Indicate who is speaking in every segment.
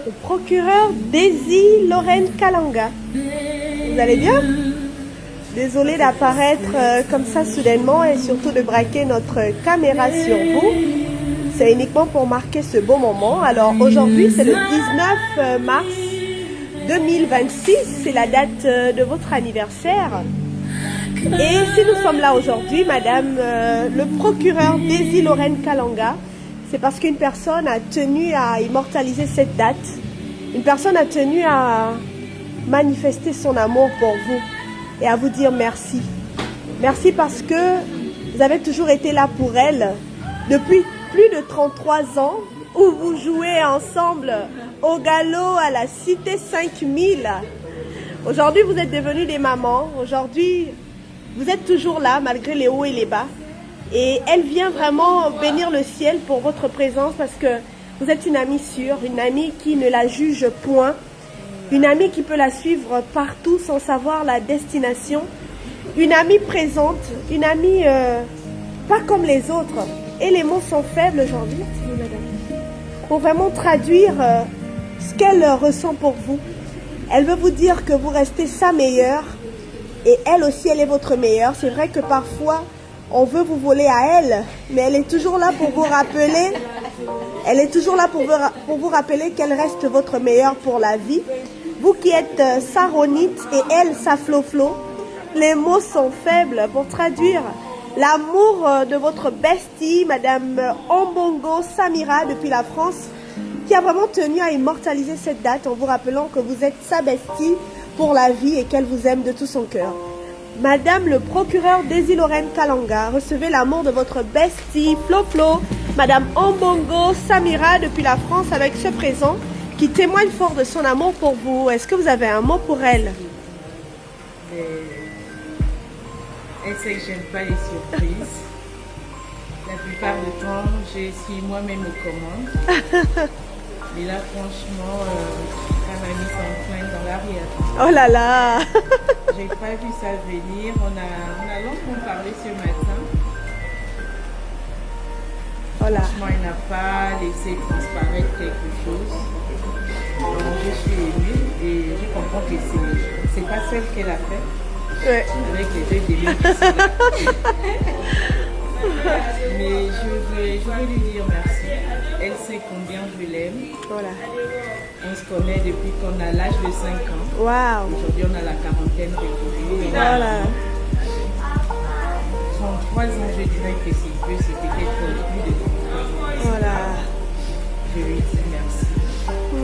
Speaker 1: le procureur Daisy Lorraine Kalanga. Vous allez bien? Désolée d'apparaître comme ça soudainement et surtout de braquer notre caméra sur vous. C'est uniquement pour marquer ce beau moment. Alors aujourd'hui, c'est le 19 mars 2026, c'est la date de votre anniversaire. Et si nous sommes là aujourd'hui, madame le procureur Daisy Lorraine Kalanga, c'est parce qu'une personne a tenu à immortaliser cette date. Une personne a tenu à manifester son amour pour vous et à vous dire merci. Merci parce que vous avez toujours été là pour elle depuis plus de 33 ans où vous jouez ensemble au galop à la Cité 5000. Aujourd'hui, vous êtes devenus des mamans. Aujourd'hui, vous êtes toujours là malgré les hauts et les bas. Et elle vient vraiment bénir le ciel pour votre présence parce que vous êtes une amie sûre, une amie qui ne la juge point, une amie qui peut la suivre partout sans savoir la destination, une amie présente, une amie pas comme les autres. Et les mots sont faibles aujourd'hui, pour vraiment traduire ce qu'elle ressent pour vous. Elle veut vous dire que vous restez sa meilleure et elle aussi, elle est votre meilleure. C'est vrai que parfois, on veut vous voler à elle, mais elle est toujours là pour vous rappeler. Elle est toujours là pour vous rappeler qu'elle reste votre meilleure pour la vie. Vous qui êtes saronite et elle sa flo-flo, les mots sont faibles pour traduire l'amour de votre bestie, Madame Ombongo Samira depuis la France, qui a vraiment tenu à immortaliser cette date en vous rappelant que vous êtes sa bestie pour la vie et qu'elle vous aime de tout son cœur. Madame le procureur Daisy Lorraine Kalanga, recevez l'amour de votre bestie Flo-Flo, Madame Ombongo Samira depuis la France avec ce présent qui témoigne fort de son amour pour vous. Est-ce que vous avez un mot pour elle?
Speaker 2: Elle sait que j'aime pas les surprises. La plupart du temps, je suis moi-même aux commandes. Mais là, franchement, elle m'a mis son frein dans l'arrière.
Speaker 1: Oh là là.
Speaker 2: J'ai pas vu ça venir. On a longuement parlé ce matin.
Speaker 1: Voilà.
Speaker 2: Franchement, elle n'a pas laissé transparaître quelque chose. Donc, je suis émue et je comprends que c'est pas celle qu'elle a fait.
Speaker 1: Ouais.
Speaker 2: Avec les deux délires qui sont là. Mais je veux lui dire merci. Elle sait combien je l'aime.
Speaker 1: Voilà.
Speaker 2: On se connaît depuis qu'on a l'âge de 5 ans.
Speaker 1: Waouh.
Speaker 2: Aujourd'hui, on a la quarantaine révolue.
Speaker 1: Voilà.
Speaker 2: 33 ans, je dirais que c'est peu, c'est peut-être plus de 33 ans.
Speaker 1: Voilà.
Speaker 2: Je lui dis merci. Que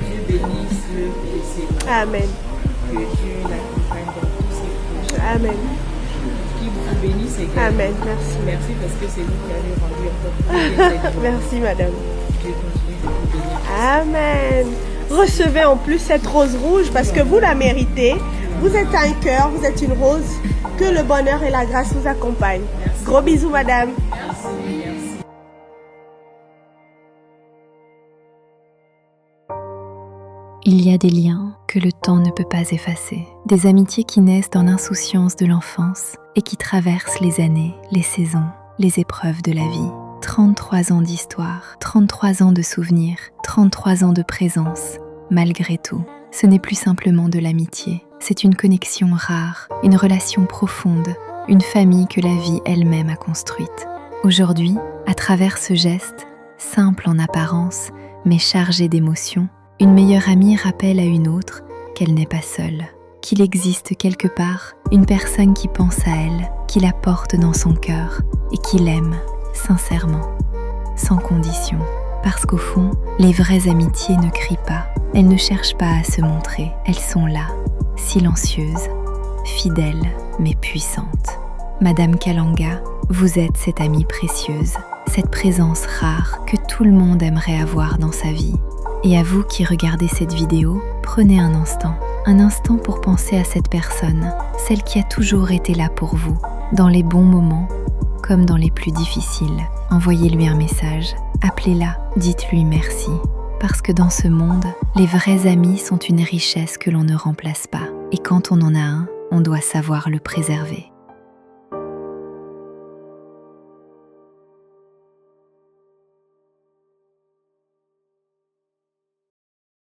Speaker 2: Dieu bénisse le décès.
Speaker 1: Amen.
Speaker 2: Que Dieu l'accompagne dans tous ses projets.
Speaker 1: Amen.
Speaker 2: Qu'il vous bénisse également.
Speaker 1: Amen. Merci.
Speaker 2: Merci parce que c'est vous qui avez rendu encore plus bien cette journée.
Speaker 1: Merci, madame.
Speaker 2: Je continue de vous bénir.
Speaker 1: Amen. Recevez en plus cette rose rouge parce que vous la méritez. Vous êtes un cœur, vous êtes une rose. Que le bonheur et la grâce vous accompagnent. Gros bisous, madame.
Speaker 2: Merci.
Speaker 3: Il y a des liens que le temps ne peut pas effacer, des amitiés qui naissent dans l'insouciance de l'enfance et qui traversent les années, les saisons, les épreuves de la vie. 33 ans d'histoire, 33 ans de souvenirs, 33 ans de présence. Malgré tout, ce n'est plus simplement de l'amitié, c'est une connexion rare, une relation profonde, une famille que la vie elle-même a construite. Aujourd'hui, à travers ce geste, simple en apparence, mais chargé d'émotions, une meilleure amie rappelle à une autre qu'elle n'est pas seule, qu'il existe quelque part une personne qui pense à elle, qui la porte dans son cœur et qui l'aime sincèrement, sans condition. Parce qu'au fond, les vraies amitiés ne crient pas, elles ne cherchent pas à se montrer, elles sont là, silencieuses, fidèles mais puissantes. Madame Kalanga, vous êtes cette amie précieuse, cette présence rare que tout le monde aimerait avoir dans sa vie. Et à vous qui regardez cette vidéo, prenez un instant pour penser à cette personne, celle qui a toujours été là pour vous, dans les bons moments comme dans les plus difficiles. Envoyez-lui un message, appelez-la, dites-lui merci. Parce que dans ce monde, les vrais amis sont une richesse que l'on ne remplace pas. Et quand on en a un, on doit savoir le préserver.